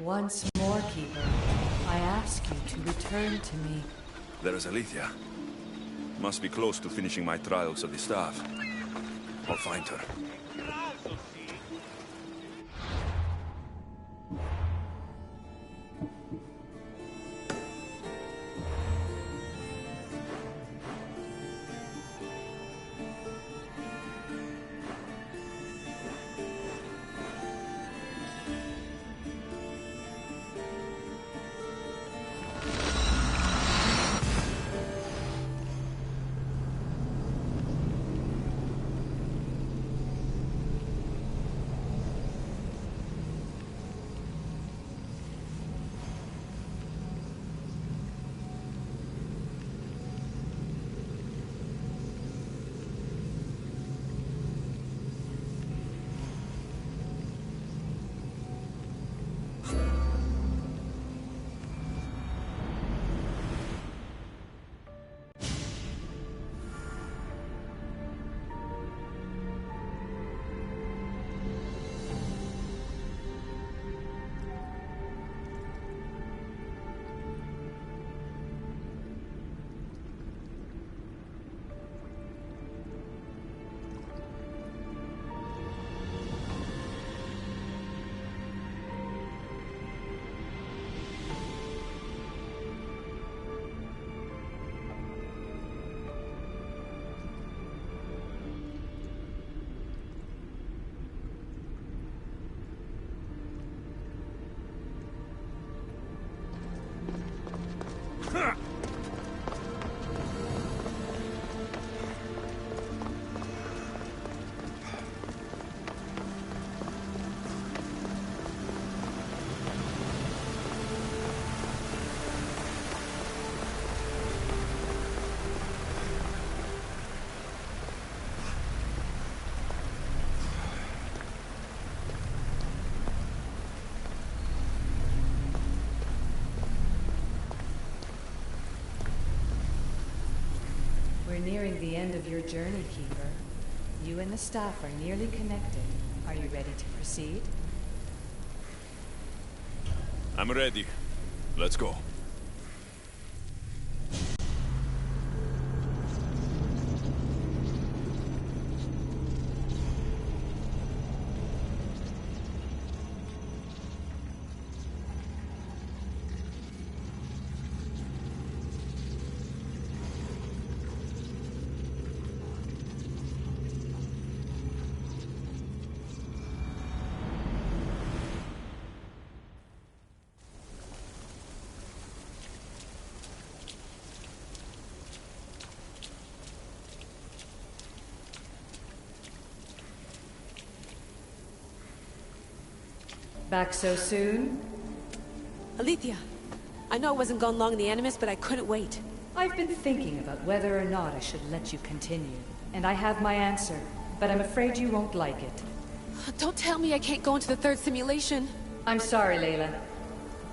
Once more, Keeper, I ask you to return to me. There is Alethea. Must be close to finishing my trials of the staff. I'll find her. We're nearing the end of your journey, Keeper. You and the staff are nearly connected. Are you ready to proceed? I'm ready. Let's go. Back so soon? Alethea, I know I wasn't gone long in the Animus, but I couldn't wait. I've been thinking about whether or not I should let you continue. And I have my answer, but I'm afraid you won't like it. Don't tell me I can't go into the third simulation. I'm sorry, Layla.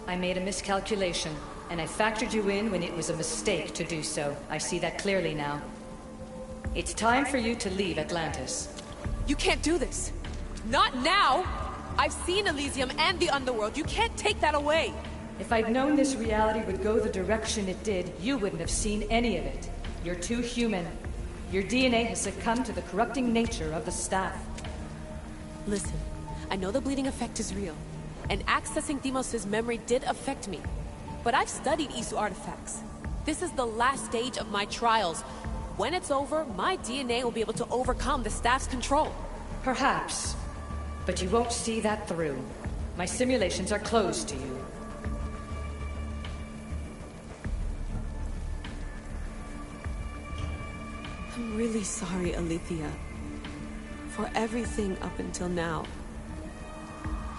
I made a miscalculation, and I factored you in when it was a mistake to do so. I see that clearly now. It's time for you to leave Atlantis. You can't do this. Not now! I've seen Elysium and the Underworld. You can't take that away! If I'd known this reality would go the direction it did, you wouldn't have seen any of it. You're too human. Your DNA has succumbed to the corrupting nature of the staff. Listen, I know the bleeding effect is real, and accessing Deimos' memory did affect me. But I've studied Isu artifacts. This is the last stage of my trials. When it's over, my DNA will be able to overcome the staff's control. Perhaps. But you won't see that through. My simulations are closed to you. I'm really sorry, Alethea. For everything up until now.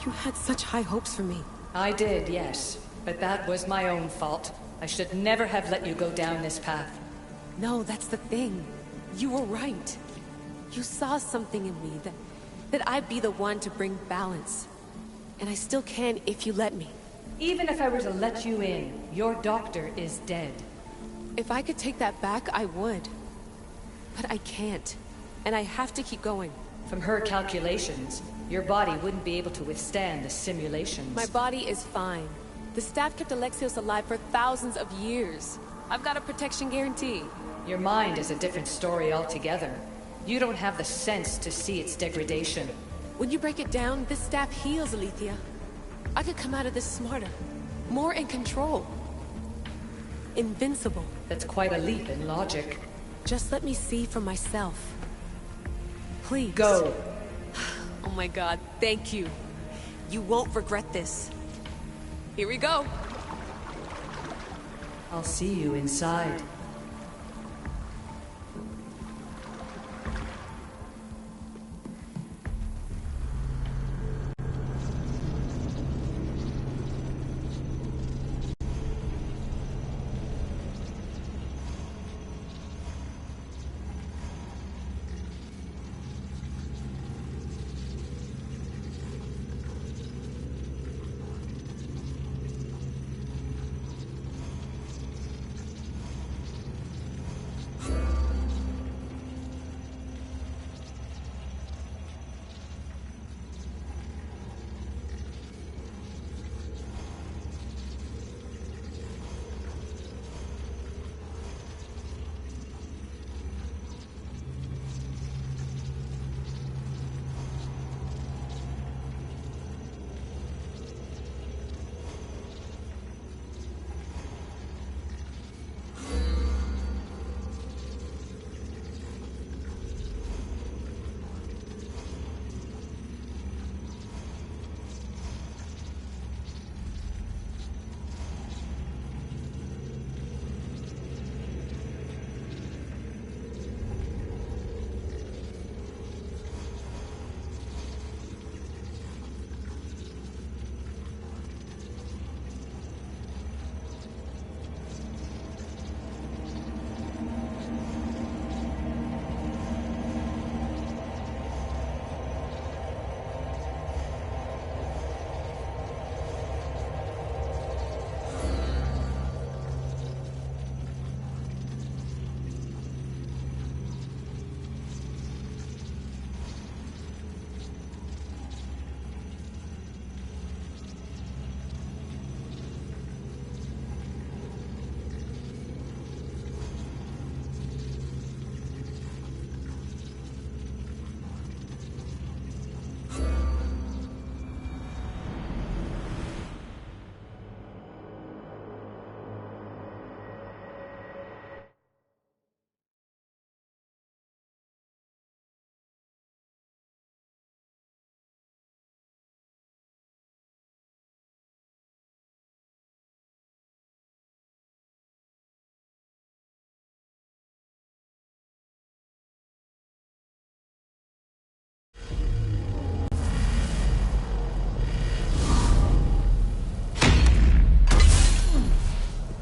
You had such high hopes for me. I did, yes. But that was my own fault. I should never have let you go down this path. No, that's the thing. You were right. You saw something in me that I'd be the one to bring balance. And I still can if you let me. Even if I were to let you in, your doctor is dead. If I could take that back, I would. But I can't. And I have to keep going. From her calculations, your body wouldn't be able to withstand the simulations. My body is fine. The staff kept Alexios alive for thousands of years. I've got a protection guarantee. Your mind is a different story altogether. You don't have the sense to see its degradation. When you break it down, this staff heals, Alethea. I could come out of this smarter, more in control. Invincible. That's quite a leap in logic. Just let me see for myself. Please. Go. Oh my god, thank you. You won't regret this. Here we go. I'll see you inside.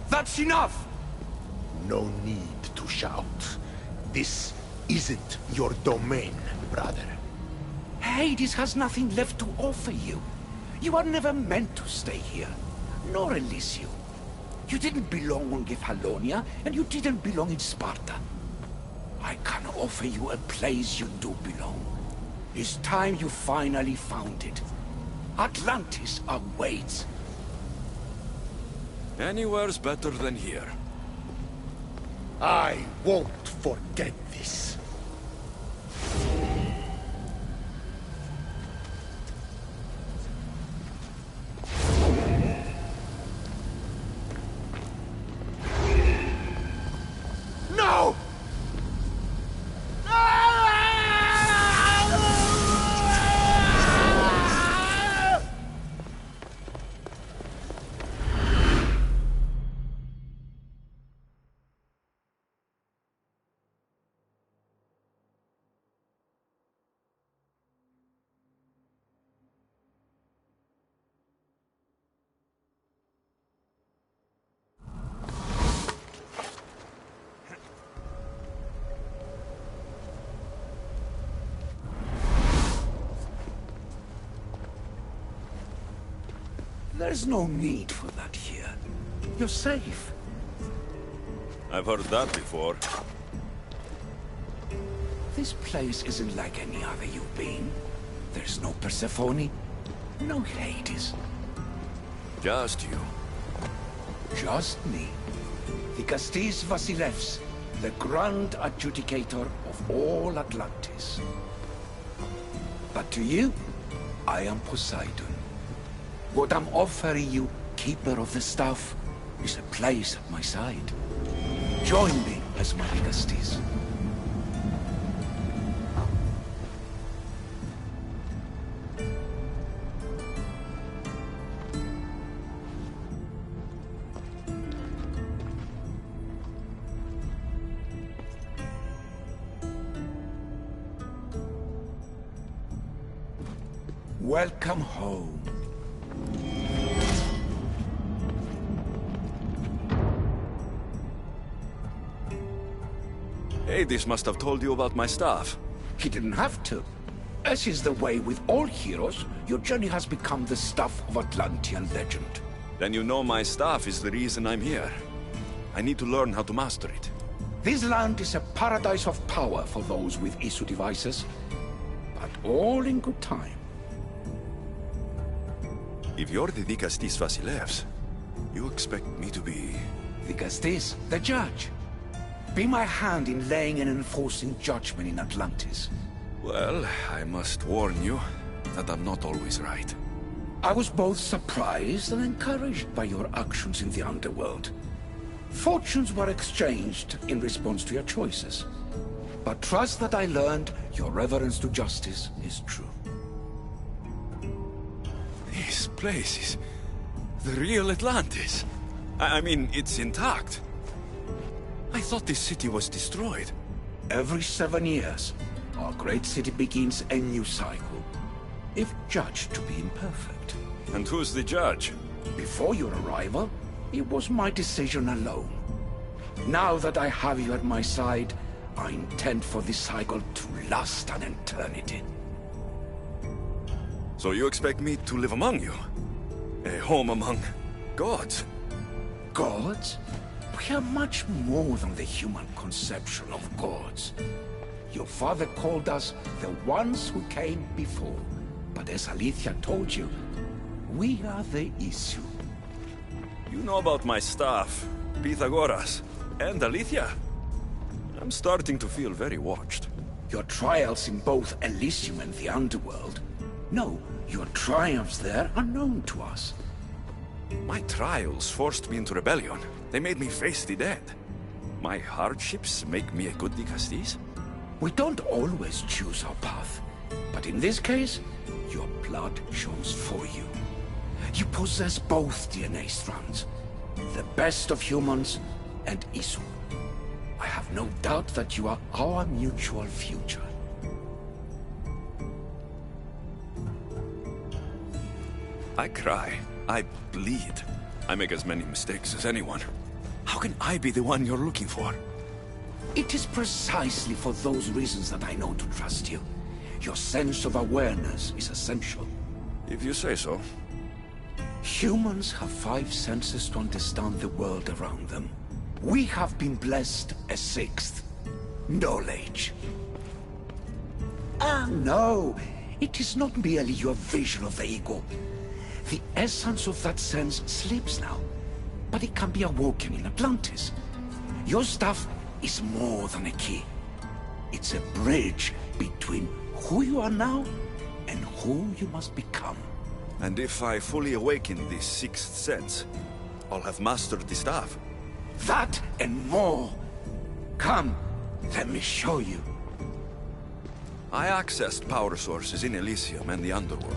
That's enough! No need to shout. This isn't your domain, brother. Hades has nothing left to offer you. You are never meant to stay here, nor Elysium. You didn't belong on Kefalonia, and you didn't belong in Sparta. I can offer you a place you do belong. It's time you finally found it. Atlantis awaits. Anywhere's better than here. I won't forget this. No! There's no need for that here. You're safe. I've heard that before. This place isn't like any other you've been. There's no Persephone, no Hades. Just you. Just me. Dikastis Vasilevs, the Grand Adjudicator of all Atlantis. But to you, I am Poseidon. What I'm offering you, Keeper of the Staff, is a place at my side. Join me as my Dikastis. Welcome home. Hades must have told you about my staff. He didn't have to. As is the way with all heroes, your journey has become the stuff of Atlantean legend. Then you know my staff is the reason I'm here. I need to learn how to master it. This land is a paradise of power for those with Isu devices, but all in good time. If you're the Dikastis Vasilevs, you expect me to be... Dikastis, the judge. Be my hand in laying and enforcing judgment in Atlantis. Well, I must warn you that I'm not always right. I was both surprised and encouraged by your actions in the underworld. Fortunes were exchanged in response to your choices. But trust that I learned your reverence to justice is true. This place is the real Atlantis. I mean, it's intact. I thought this city was destroyed. Every 7 years, our great city begins a new cycle, if judged to be imperfect. And who's the judge? Before your arrival, it was my decision alone. Now that I have you at my side, I intend for this cycle to last an eternity. So you expect me to live among you? A home among gods? Gods? We are much more than the human conception of gods. Your father called us the ones who came before. But as Alethea told you, we are the issue. You know about my staff, Pythagoras, and Alethea? I'm starting to feel very watched. Your trials in both Elysium and the underworld. No, your triumphs there are known to us. My trials forced me into rebellion. They made me face the dead. My hardships make me a good Dikastis? We don't always choose our path. But in this case, your blood chose for you. You possess both DNA strands. The best of humans and Isu. I have no doubt that you are our mutual future. I cry. I bleed. I make as many mistakes as anyone. How can I be the one you're looking for? It is precisely for those reasons that I know to trust you. Your sense of awareness is essential. If you say so. Humans have 5 senses to understand the world around them. We have been blessed a 6th. Knowledge. Ah, no. It is not merely your vision of the ego. The essence of that sense slips now, but it can be awoken in Atlantis. Your stuff is more than a key. It's a bridge between who you are now and who you must become. And if I fully awaken this 6th sense, I'll have mastered the staff. That and more. Come, let me show you. I accessed power sources in Elysium and the underworld.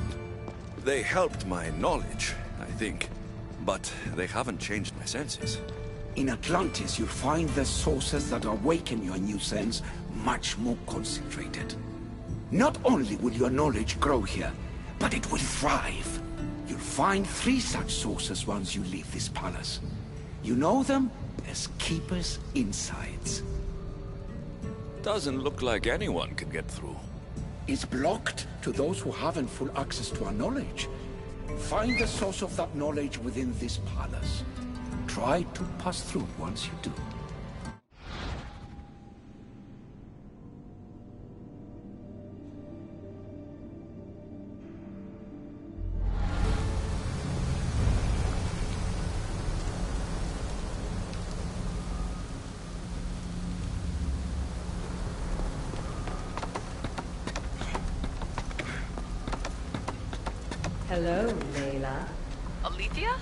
They helped my knowledge, I think. But they haven't changed my senses. In Atlantis, you'll find the sources that awaken your new sense much more concentrated. Not only will your knowledge grow here, but it will thrive. You'll find 3 such sources once you leave this palace. You know them as Keeper's Insights. Doesn't look like anyone can get through. It's blocked to those who haven't full access to our knowledge. Find the source of that knowledge within this palace. Try to pass through once you do. Hello, Layla. Alethea?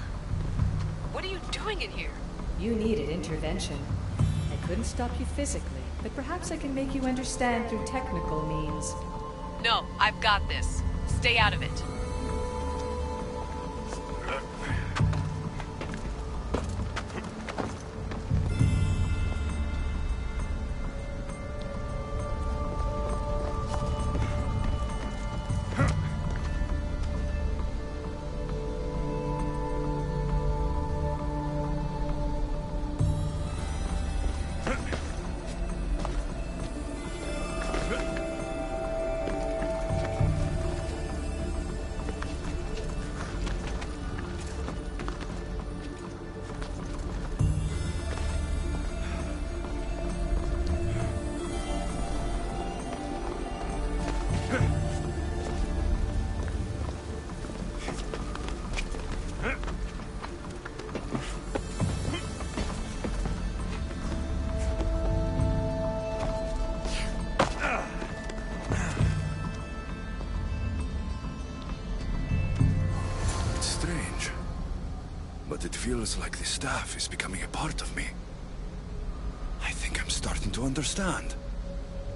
What are you doing in here? You needed intervention. I couldn't stop you physically, but perhaps I can make you understand through technical means. No, I've got this. Stay out of it. But it feels like the staff is becoming a part of me. I think I'm starting to understand.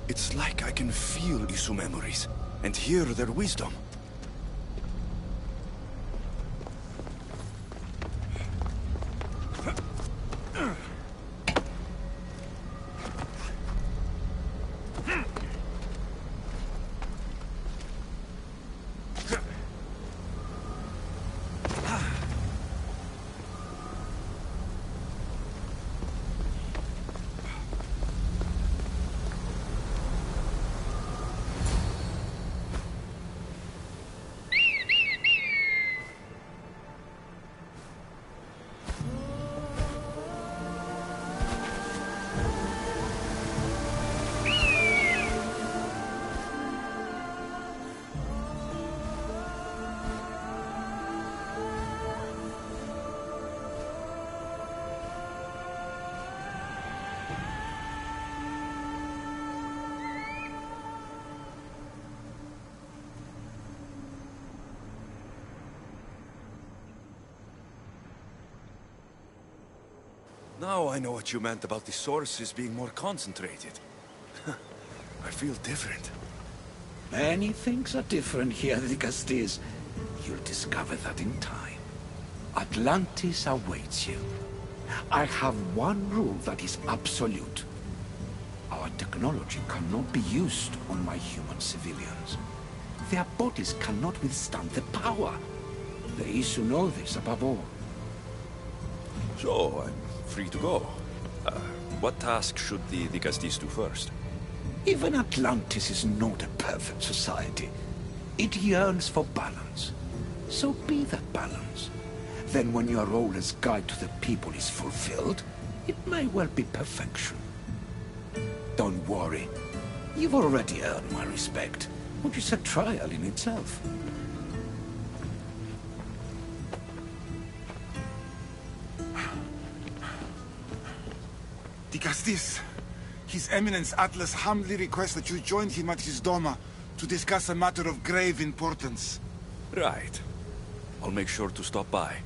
It's like I can feel Isu memories and hear their wisdom. Now I know what you meant about the sources being more concentrated. I feel different. Many things are different here, Digastis. You'll discover that in time. Atlantis awaits you. I have one rule that is absolute. Our technology cannot be used on my human civilians. Their bodies cannot withstand the power. The Isu know this above all. So, I'm free to go. What task should the Digastis do first? Even Atlantis is not a perfect society. It yearns for balance. So be that balance. Then when your role as guide to the people is fulfilled, it may well be perfection. Don't worry. You've already earned my respect, which is a trial in itself. Digastis, His Eminence Atlas humbly requests that you join him at his Doma to discuss a matter of grave importance. Right. I'll make sure to stop by.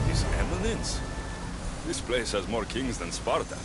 His Eminence? This place has more kings than Sparta.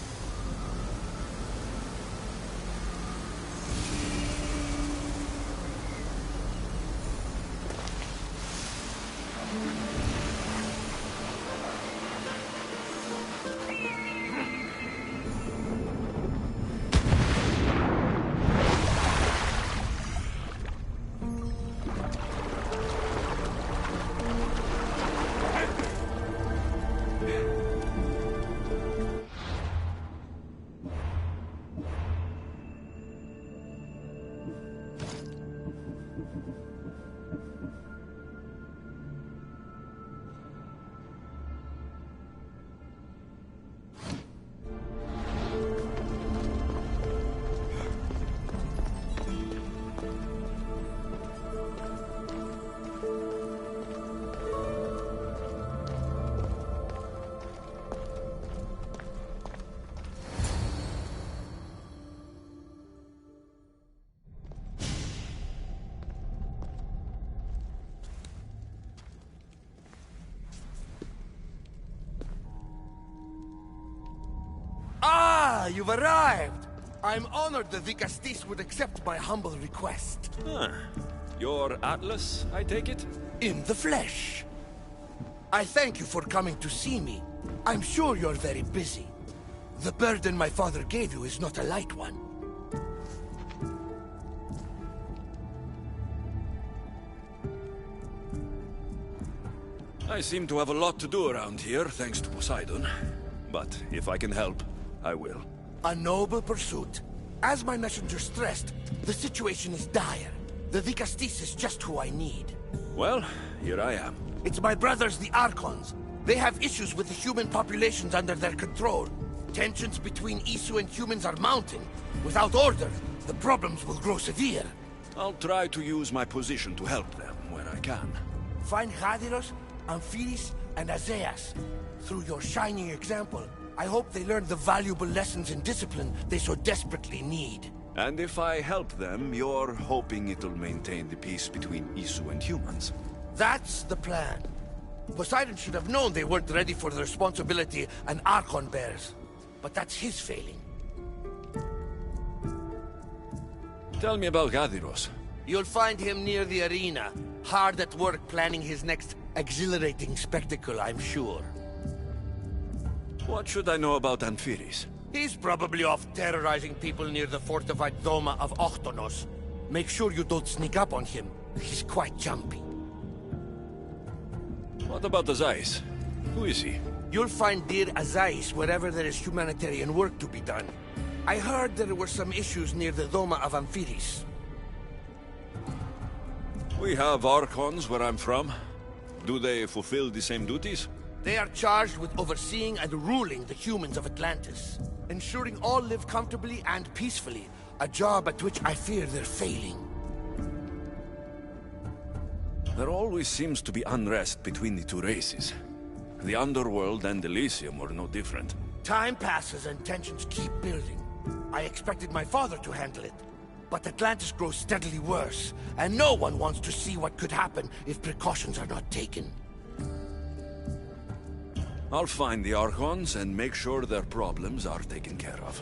you've arrived! I'm honored the Vicastis would accept my humble request. Huh. You're Atlas, I take it? In the flesh. I thank you for coming to see me. I'm sure you're very busy. The burden my father gave you is not a light one. I seem to have a lot to do around here, thanks to Poseidon. But if I can help, I will. A noble pursuit. As my messenger stressed, the situation is dire. The Vicastis is just who I need. Well, here I am. It's my brothers, the Archons. They have issues with the human populations under their control. Tensions between Isu and humans are mounting. Without order, the problems will grow severe. I'll try to use my position to help them where I can. Find Hadiros, Amphiris, and Azeas. Through your shining example, I hope they learn the valuable lessons in discipline they so desperately need. And if I help them, you're hoping it'll maintain the peace between Isu and humans. That's the plan. Poseidon should have known they weren't ready for the responsibility an Archon bears. But that's his failing. Tell me about Gadiros. You'll find him near the arena, hard at work planning his next exhilarating spectacle, I'm sure. What should I know about Amphiris? He's probably off terrorizing people near the fortified Doma of Ochtonos. Make sure you don't sneak up on him. He's quite jumpy. What about Azais? Who is he? You'll find dear Azais wherever there is humanitarian work to be done. I heard there were some issues near the Doma of Amphiris. We have Archons where I'm from. Do they fulfill the same duties? They are charged with overseeing and ruling the humans of Atlantis. Ensuring all live comfortably and peacefully. A job at which I fear they're failing. There always seems to be unrest between the two races. The Underworld and Elysium were no different. Time passes and tensions keep building. I expected my father to handle it. But Atlantis grows steadily worse, and no one wants to see what could happen if precautions are not taken. I'll find the Archons and make sure their problems are taken care of.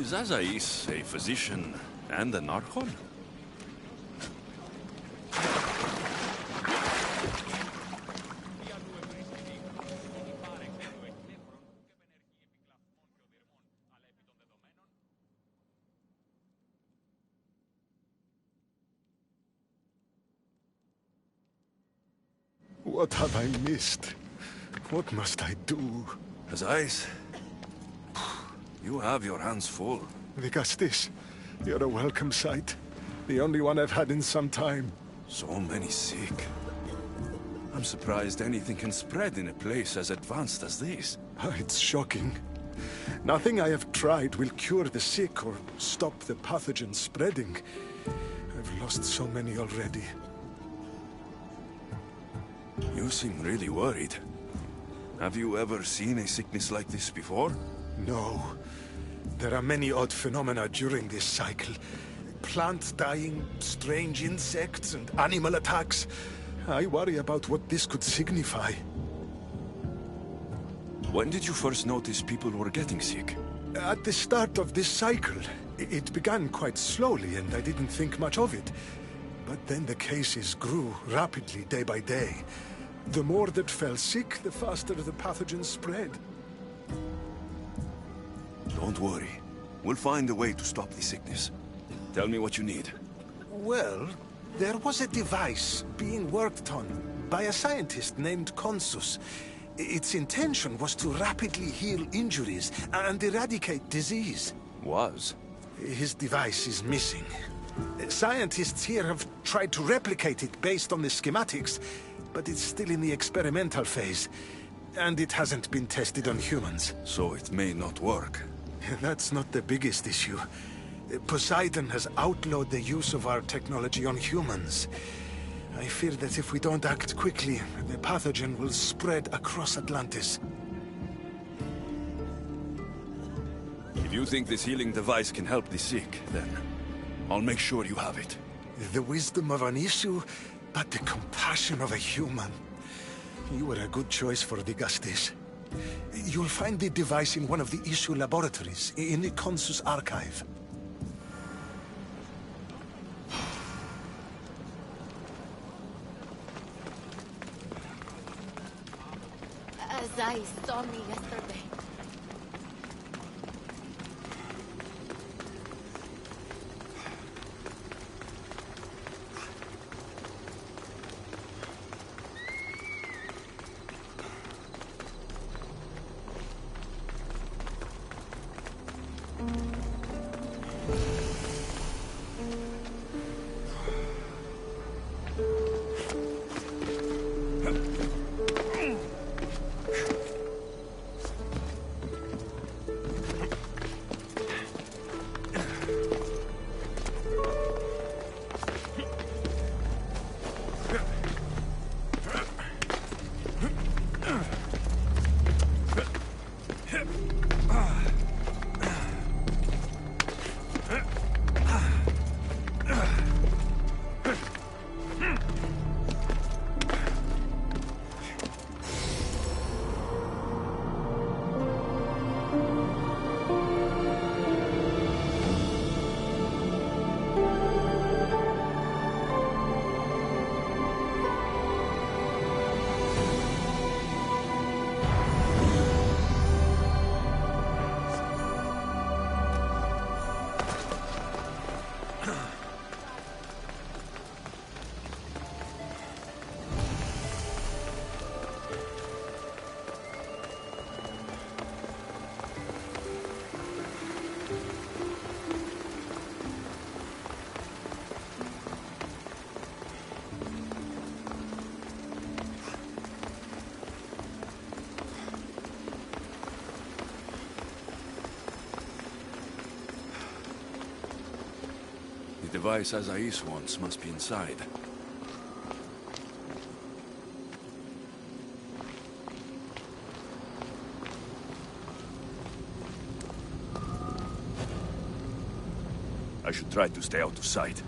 Is Azais a physician and an Archon? What have I missed? What must I do? Azais, you have your hands full. Vigastis, you're a welcome sight. The only one I've had in some time. So many sick. I'm surprised anything can spread in a place as advanced as this. It's shocking. Nothing I have tried will cure the sick or stop the pathogen spreading. I've lost so many already. You seem really worried. Have you ever seen a sickness like this before? No. There are many odd phenomena during this cycle. Plants dying, strange insects, and animal attacks. I worry about what this could signify. When did you first notice people were getting sick? At the start of this cycle. It began quite slowly, and I didn't think much of it. But then the cases grew rapidly day by day. The more that fell sick, the faster the pathogen spread. Don't worry. We'll find a way to stop the sickness. Tell me what you need. Well, there was a device being worked on by a scientist named Consus. Its intention was to rapidly heal injuries and eradicate disease. Was? His device is missing. Scientists here have tried to replicate it based on the schematics, but it's still in the experimental phase, and it hasn't been tested on humans. So it may not work. That's not the biggest issue. Poseidon has outlawed the use of our technology on humans. I fear that if we don't act quickly, the pathogen will spread across Atlantis. If you think this healing device can help the sick, then I'll make sure you have it. The wisdom of an issue, but the compassion of a human. You were a good choice for the Gustis. You'll find the device in one of the issue laboratories, in the Consus archive. As I saw me yesterday. The device Azais wants must be inside. I should try to stay out of sight.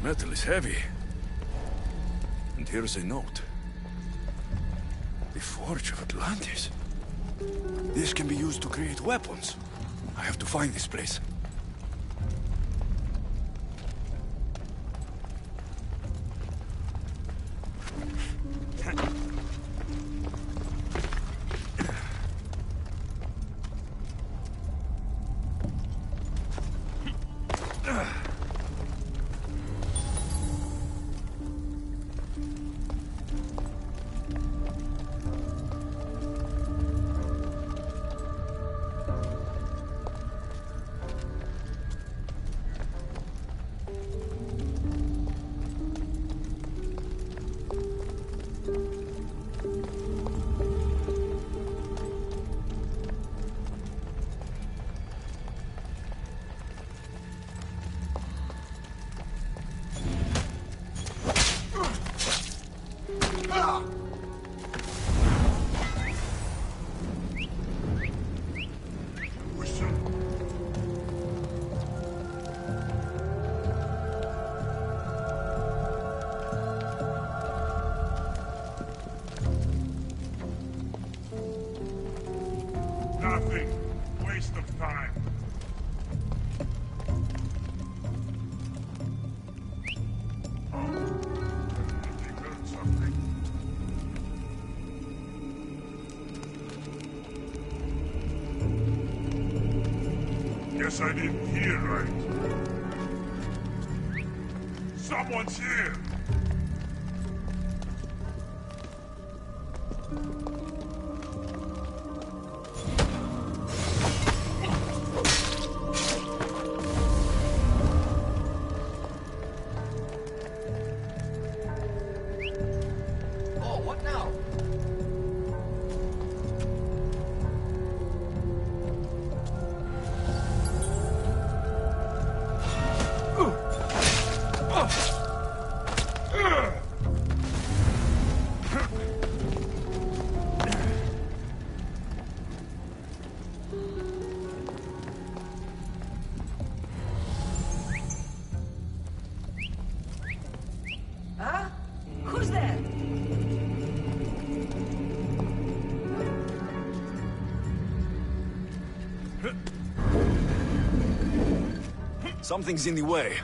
metal is heavy. And here's a note. The Forge of Atlantis. This can be used to create weapons. I have to find this place. Nothing. Waste of time. He heard something. Guess I didn't hear right. Someone's here! Huh? Who's there? Something's in the way.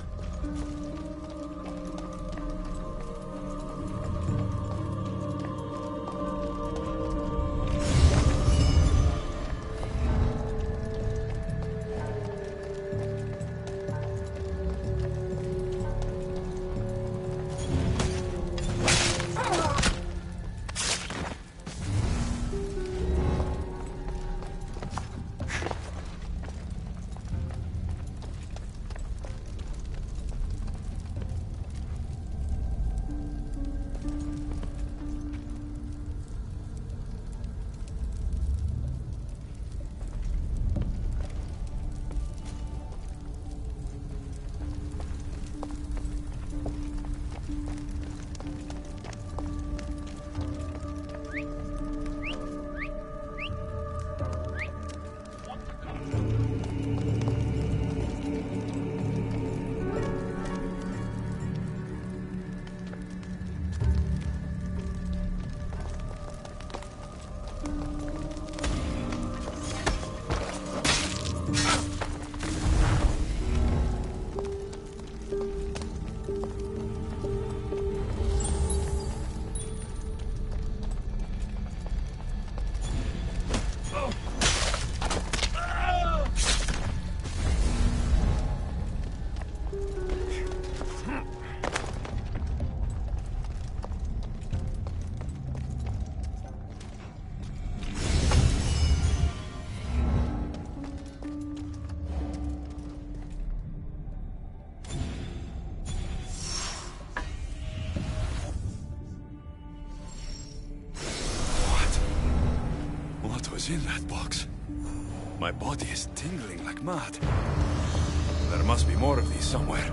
What was in that box? My body is tingling like mad. There must be more of these somewhere.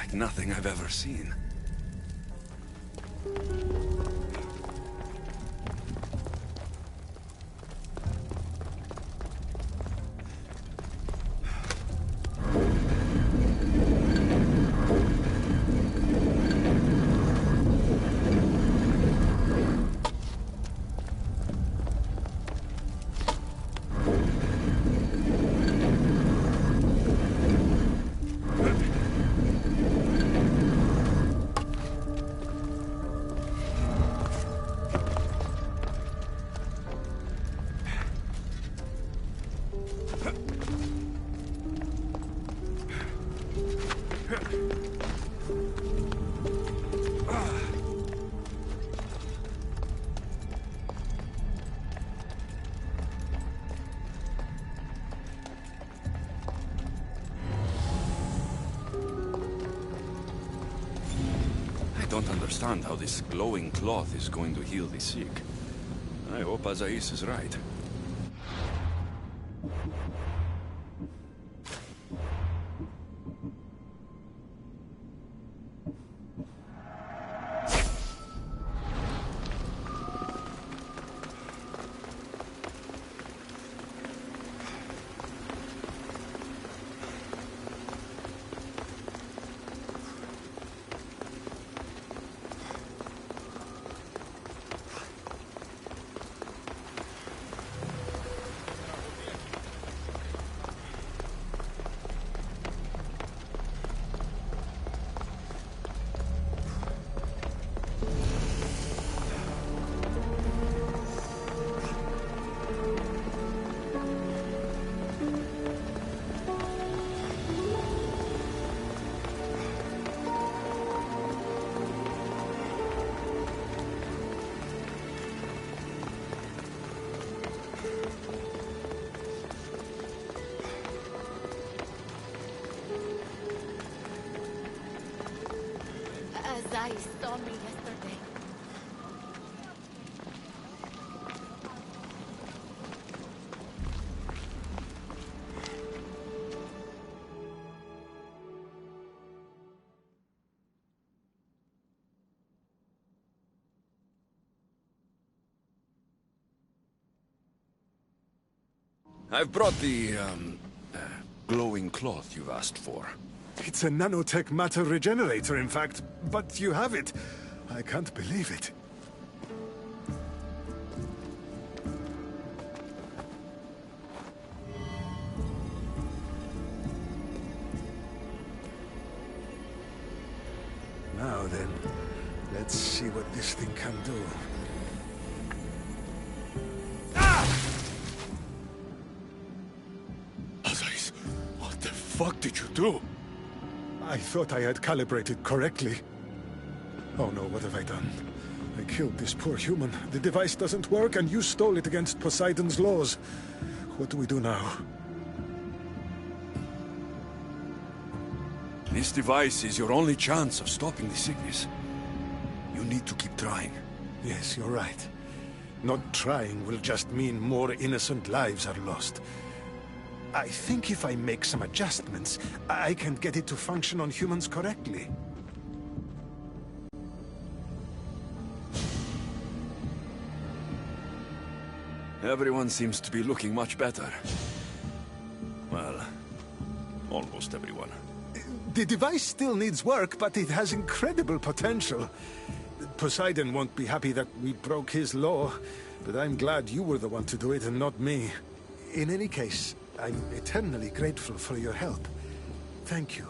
like nothing I've ever seen. I don't understand how this glowing cloth is going to heal the sick. I hope Azais is right. Azai saw me yesterday. I've brought the, glowing cloth you've asked for. It's a nanotech matter regenerator, in fact, but you have it. I can't believe it. Now then, let's see what this thing can do. Azais, what the fuck did you do? I thought I had calibrated correctly. Oh no, what have I done? I killed this poor human. The device doesn't work, and you stole it against Poseidon's laws. What do we do now? This device is your only chance of stopping the sickness. You need to keep trying. Yes, you're right. Not trying will just mean more innocent lives are lost. I think if I make some adjustments, I can get it to function on humans correctly. Everyone seems to be looking much better. Well, almost everyone. The device still needs work, but it has incredible potential. Poseidon won't be happy that we broke his law, but I'm glad you were the one to do it and not me. In any case, I'm eternally grateful for your help. Thank you.